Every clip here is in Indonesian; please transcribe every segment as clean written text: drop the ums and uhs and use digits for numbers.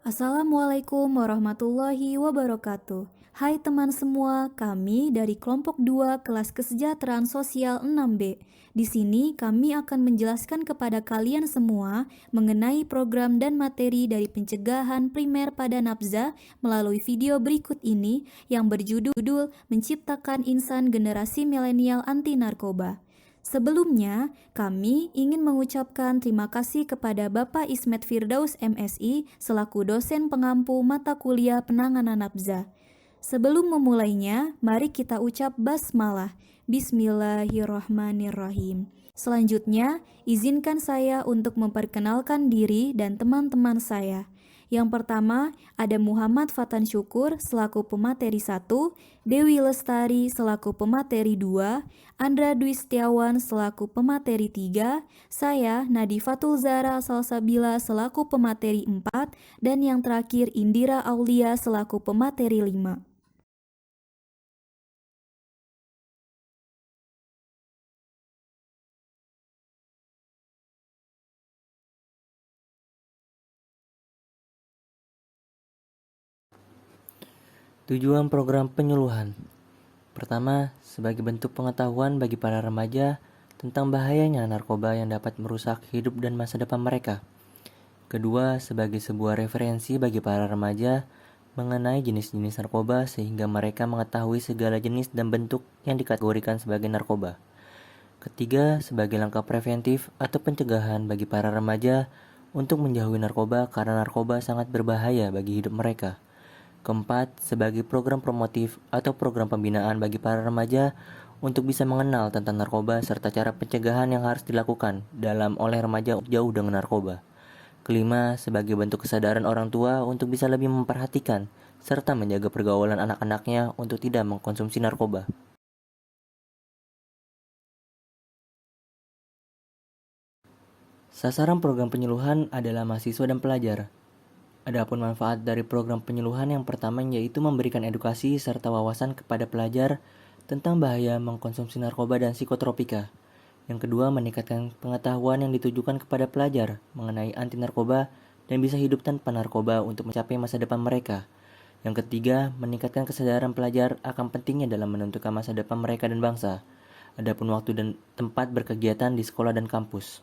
Assalamualaikum warahmatullahi wabarakatuh. Hai teman semua, kami dari kelompok 2 kelas kesejahteraan sosial 6B. Di sini kami akan menjelaskan kepada kalian semua mengenai program dan materi dari pencegahan primer pada nafza melalui video berikut ini yang berjudul Menciptakan Insan Generasi Milenial Anti Narkoba. Sebelumnya, kami ingin mengucapkan terima kasih kepada Bapak Ismet Firdaus MSI selaku dosen pengampu mata kuliah penanganan nafza. Sebelum memulainya, mari kita ucap basmalah. Bismillahirrahmanirrahim. Selanjutnya, izinkan saya untuk memperkenalkan diri dan teman-teman saya. Yang pertama, ada Muhammad Fatan Syukur selaku pemateri 1, Dewi Lestari selaku pemateri 2, Andra Dwi Setiawan selaku pemateri 3, saya Nadifatul Zara Salsabila selaku pemateri 4, dan yang terakhir Indira Aulia selaku pemateri 5. Tujuan program penyuluhan. Pertama, sebagai bentuk pengetahuan bagi para remaja tentang bahayanya narkoba yang dapat merusak hidup dan masa depan mereka. Kedua, sebagai sebuah referensi bagi para remaja mengenai jenis-jenis narkoba sehingga mereka mengetahui segala jenis dan bentuk yang dikategorikan sebagai narkoba. Ketiga, sebagai langkah preventif atau pencegahan bagi para remaja untuk menjauhi narkoba karena narkoba sangat berbahaya bagi hidup mereka. Keempat, sebagai program promotif atau program pembinaan bagi para remaja untuk bisa mengenal tentang narkoba serta cara pencegahan yang harus dilakukan oleh remaja jauh dengan narkoba. Kelima, sebagai bentuk kesadaran orang tua untuk bisa lebih memperhatikan serta menjaga pergaulan anak-anaknya untuk tidak mengkonsumsi narkoba. Sasaran program penyuluhan adalah mahasiswa dan pelajar. Adapun manfaat dari program penyuluhan yang pertama yaitu memberikan edukasi serta wawasan kepada pelajar tentang bahaya mengkonsumsi narkoba dan psikotropika. Yang kedua, meningkatkan pengetahuan yang ditujukan kepada pelajar mengenai anti narkoba dan bisa hidup tanpa narkoba untuk mencapai masa depan mereka. Yang ketiga, meningkatkan kesadaran pelajar akan pentingnya dalam menentukan masa depan mereka dan bangsa. Adapun waktu dan tempat berkegiatan di sekolah dan kampus.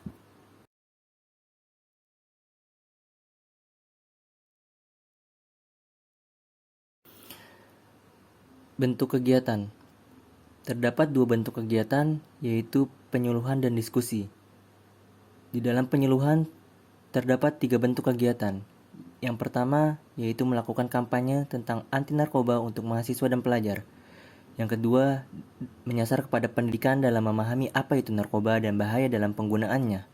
Bentuk kegiatan. Terdapat dua bentuk kegiatan, yaitu penyuluhan dan diskusi. Di dalam penyuluhan, terdapat tiga bentuk kegiatan. Yang pertama, yaitu melakukan kampanye tentang anti narkoba untuk mahasiswa dan pelajar. Yang kedua, menyasar kepada pendidikan dalam memahami apa itu narkoba dan bahaya dalam penggunaannya.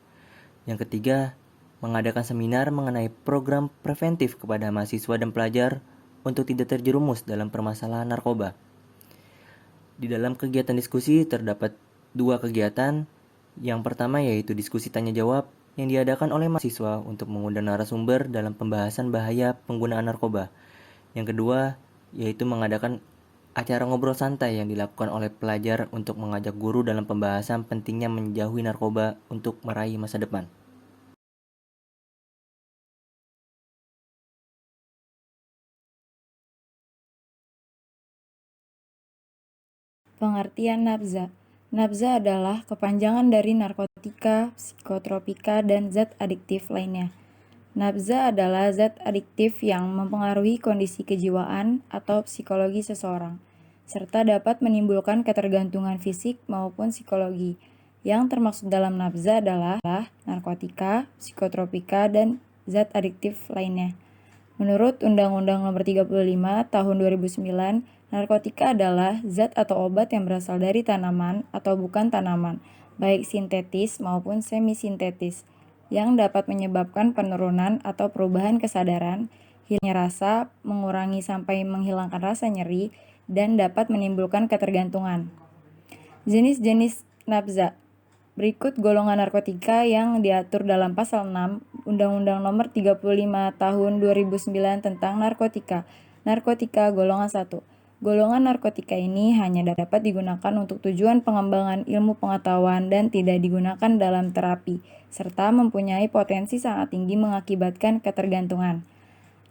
Yang ketiga, mengadakan seminar mengenai program preventif kepada mahasiswa dan pelajar untuk tidak terjerumus dalam permasalahan narkoba. Di dalam kegiatan diskusi terdapat dua kegiatan. Yang pertama yaitu diskusi tanya jawab yang diadakan oleh mahasiswa untuk mengundang narasumber dalam pembahasan bahaya penggunaan narkoba. Yang kedua yaitu mengadakan acara ngobrol santai yang dilakukan oleh pelajar untuk mengajak guru dalam pembahasan pentingnya menjauhi narkoba untuk meraih masa depan. Pengertian nafza. Nafza adalah kepanjangan dari narkotika, psikotropika, dan zat adiktif lainnya. Nafza adalah zat adiktif yang mempengaruhi kondisi kejiwaan atau psikologi seseorang, serta dapat menimbulkan ketergantungan fisik maupun psikologi. Yang termaksud dalam nafza adalah narkotika, psikotropika, dan zat adiktif lainnya. Menurut Undang-Undang Nomor 35 Tahun 2009, narkotika adalah zat atau obat yang berasal dari tanaman atau bukan tanaman, baik sintetis maupun semi-sintetis, yang dapat menyebabkan penurunan atau perubahan kesadaran, hilangnya rasa, mengurangi sampai menghilangkan rasa nyeri, dan dapat menimbulkan ketergantungan. Jenis-jenis nafza. Berikut golongan narkotika yang diatur dalam Pasal 6 Undang-Undang Nomor 35 Tahun 2009 tentang narkotika. Narkotika golongan 1. Golongan narkotika ini hanya dapat digunakan untuk tujuan pengembangan ilmu pengetahuan dan tidak digunakan dalam terapi, serta mempunyai potensi sangat tinggi mengakibatkan ketergantungan.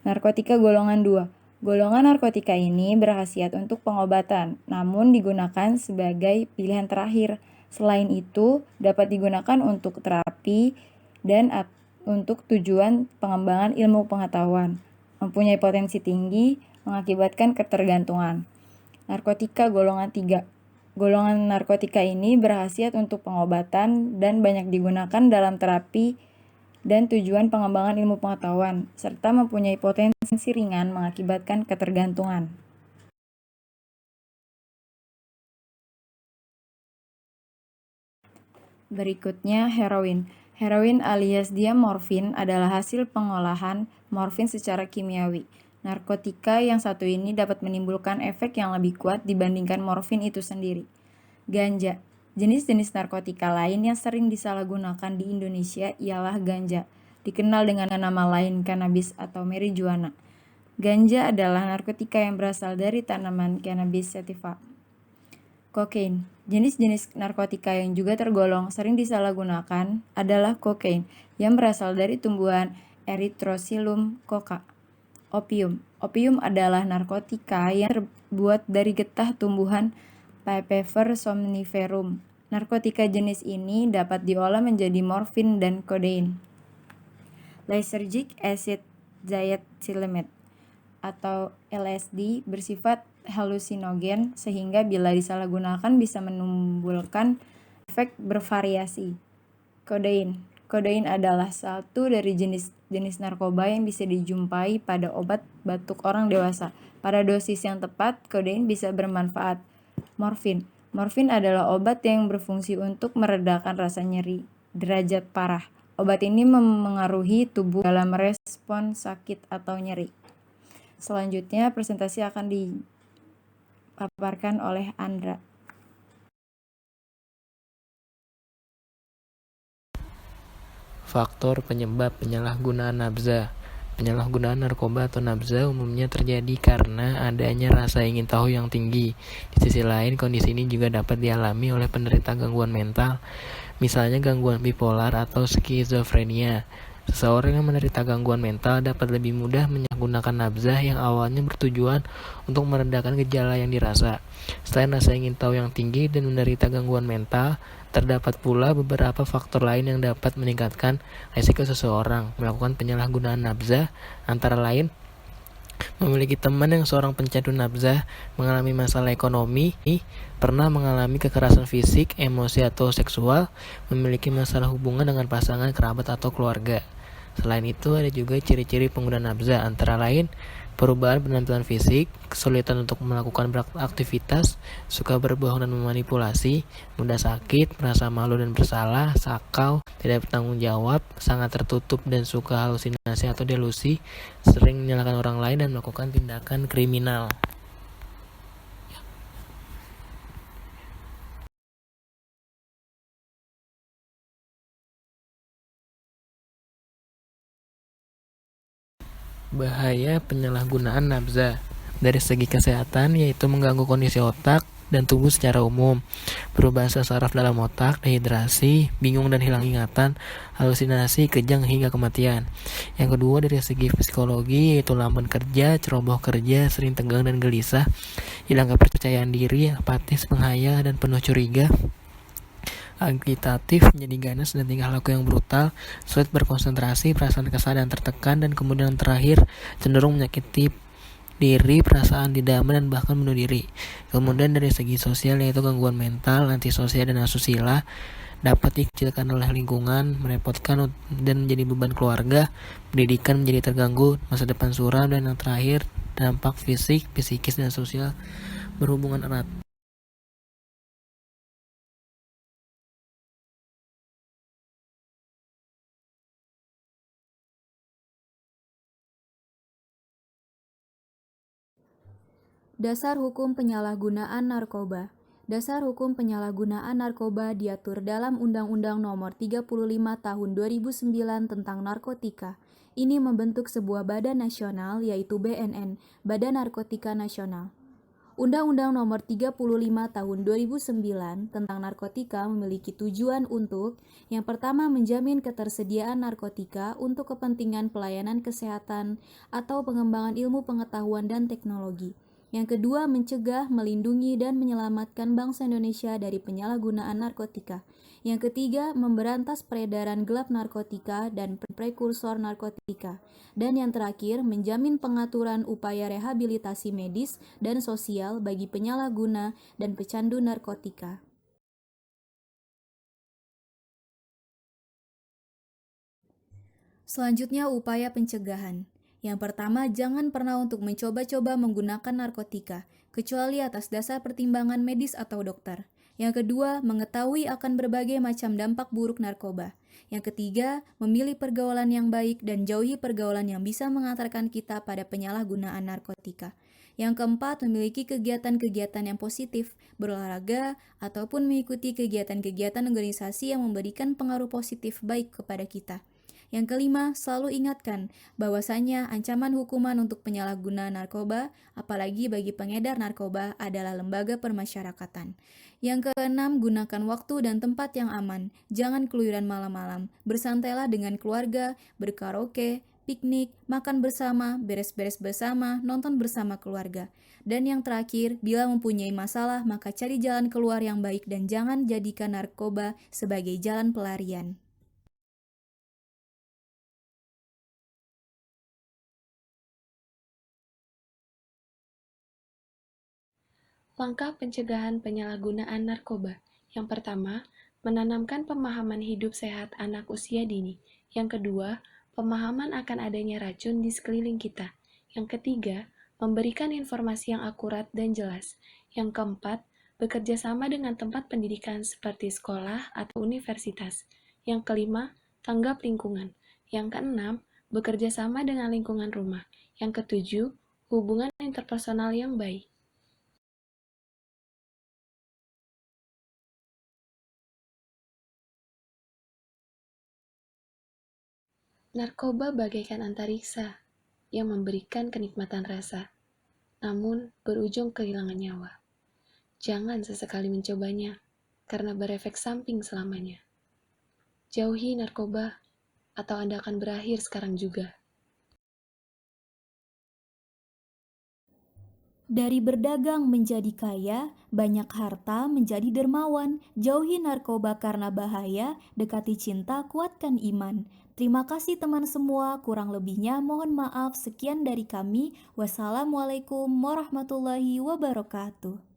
Narkotika golongan 2. Golongan narkotika ini berkhasiat untuk pengobatan, namun digunakan sebagai pilihan terakhir. Selain itu, dapat digunakan untuk terapi dan untuk tujuan pengembangan ilmu pengetahuan. Mempunyai potensi tinggi, mengakibatkan ketergantungan. Narkotika golongan 3. Golongan narkotika ini berkhasiat untuk pengobatan dan banyak digunakan dalam terapi dan tujuan pengembangan ilmu pengetahuan, serta mempunyai potensi ringan mengakibatkan ketergantungan. Berikutnya, heroin. Heroin alias diamorfin adalah hasil pengolahan morfin secara kimiawi. Narkotika yang satu ini dapat menimbulkan efek yang lebih kuat dibandingkan morfin itu sendiri. Ganja. Jenis-jenis narkotika lain yang sering disalahgunakan di Indonesia ialah ganja, dikenal dengan nama lain cannabis atau marijuana. Ganja adalah narkotika yang berasal dari tanaman Cannabis sativa. Kokain. Jenis-jenis narkotika yang juga tergolong sering disalahgunakan adalah kokain yang berasal dari tumbuhan Erythrocilum coca. Opium. Opium adalah narkotika yang terbuat dari getah tumbuhan Papaver somniferum. Narkotika jenis ini dapat diolah menjadi morfin dan kodein. Lysergic acid diethylmate atau LSD bersifat halusinogen sehingga bila disalahgunakan bisa menimbulkan efek bervariasi. Kodein. Kodein adalah satu dari jenis narkoba yang bisa dijumpai pada obat batuk orang dewasa. Pada dosis yang tepat, kodein bisa bermanfaat. Morfin. Morfin adalah obat yang berfungsi untuk meredakan rasa nyeri derajat parah. Obat ini memengaruhi tubuh dalam merespon sakit atau nyeri. Selanjutnya, presentasi akan dipaparkan oleh Andra. Faktor penyebab penyalahgunaan nabza. Penyalahgunaan narkoba atau nabza umumnya terjadi karena adanya rasa ingin tahu yang tinggi. Di sisi lain, kondisi ini juga dapat dialami oleh penderita gangguan mental, misalnya gangguan bipolar atau skizofrenia. Seseorang yang menderita gangguan mental dapat lebih mudah menggunakan nabza yang awalnya bertujuan untuk meredakan gejala yang dirasa. Selain rasa ingin tahu yang tinggi dan menderita gangguan mental, terdapat pula beberapa faktor lain yang dapat meningkatkan risiko seseorang melakukan penyalahgunaan nabza, antara lain memiliki teman yang seorang pecandu nabza, mengalami masalah ekonomi, pernah mengalami kekerasan fisik, emosi atau seksual, memiliki masalah hubungan dengan pasangan, kerabat atau keluarga. Selain itu, ada juga ciri-ciri pengguna nabza, antara lain perubahan penampilan fisik, kesulitan untuk melakukan beraktivitas, suka berbohong dan memanipulasi, mudah sakit, merasa malu dan bersalah, sakau, tidak bertanggung jawab, sangat tertutup dan suka halusinasi atau delusi, sering menyalahkan orang lain dan melakukan tindakan kriminal. Bahaya penyalahgunaan nabza dari segi kesehatan yaitu mengganggu kondisi otak dan tubuh secara umum, perubahasa saraf dalam otak, dehidrasi, bingung dan hilang ingatan, halusinasi, kejang hingga kematian. Yang kedua dari segi psikologi yaitu lamban kerja, ceroboh kerja, sering tegang dan gelisah, hilang kepercayaan diri, apatis, penghayal dan penuh curiga, agitatif, menjadi ganas dan tingkah laku yang brutal, sulit berkonsentrasi, perasaan kesal dan tertekan, dan kemudian terakhir cenderung menyakiti diri, perasaan tidak aman dan bahkan bunuh diri. Kemudian dari segi sosial yaitu gangguan mental, antisosial dan asusila, dapat dikecilkan oleh lingkungan, merepotkan dan menjadi beban keluarga, pendidikan menjadi terganggu, masa depan suram, dan yang terakhir dampak fisik, psikis dan sosial berhubungan erat. Dasar Hukum Penyalahgunaan Narkoba. Dasar Hukum Penyalahgunaan Narkoba diatur dalam Undang-Undang Nomor 35 Tahun 2009 tentang Narkotika. Ini membentuk sebuah badan nasional yaitu BNN, Badan Narkotika Nasional. Undang-Undang Nomor 35 Tahun 2009 tentang narkotika memiliki tujuan untuk yang pertama menjamin ketersediaan narkotika untuk kepentingan pelayanan kesehatan atau pengembangan ilmu pengetahuan dan teknologi. Yang kedua, mencegah, melindungi, dan menyelamatkan bangsa Indonesia dari penyalahgunaan narkotika. Yang ketiga, memberantas peredaran gelap narkotika dan prekursor narkotika. Dan yang terakhir, menjamin pengaturan upaya rehabilitasi medis dan sosial bagi penyalahguna dan pecandu narkotika. Selanjutnya, upaya pencegahan. Yang pertama, jangan pernah untuk mencoba-coba menggunakan narkotika, kecuali atas dasar pertimbangan medis atau dokter. Yang kedua, mengetahui akan berbagai macam dampak buruk narkoba. Yang ketiga, memilih pergaulan yang baik dan jauhi pergaulan yang bisa mengantarkan kita pada penyalahgunaan narkotika. Yang keempat, memiliki kegiatan-kegiatan yang positif, berolahraga, ataupun mengikuti kegiatan-kegiatan organisasi yang memberikan pengaruh positif baik kepada kita. Yang kelima, selalu ingatkan bahwasanya ancaman hukuman untuk penyalahguna narkoba, apalagi bagi pengedar narkoba, adalah lembaga permasyarakatan. Yang keenam, gunakan waktu dan tempat yang aman. Jangan keluyuran malam-malam. Bersantailah dengan keluarga, berkaraoke, piknik, makan bersama, beres-beres bersama, nonton bersama keluarga. Dan yang terakhir, bila mempunyai masalah, maka cari jalan keluar yang baik dan jangan jadikan narkoba sebagai jalan pelarian. Langkah pencegahan penyalahgunaan narkoba. Yang pertama, menanamkan pemahaman hidup sehat anak usia dini. Yang kedua, pemahaman akan adanya racun di sekeliling kita. Yang ketiga, memberikan informasi yang akurat dan jelas. Yang keempat, bekerja sama dengan tempat pendidikan seperti sekolah atau universitas. Yang kelima, tanggap lingkungan. Yang keenam, bekerja sama dengan lingkungan rumah. Yang ketujuh, hubungan interpersonal yang baik. Narkoba bagaikan antariksa yang memberikan kenikmatan rasa, namun berujung kehilangan nyawa. Jangan sesekali mencobanya, karena berefek samping selamanya. Jauhi narkoba, atau Anda akan berakhir sekarang juga. Dari berdagang menjadi kaya, banyak harta menjadi dermawan. Jauhi narkoba karena bahaya, dekati cinta, kuatkan iman. Terima kasih teman semua, kurang lebihnya mohon maaf. Sekian dari kami. Wassalamualaikum warahmatullahi wabarakatuh.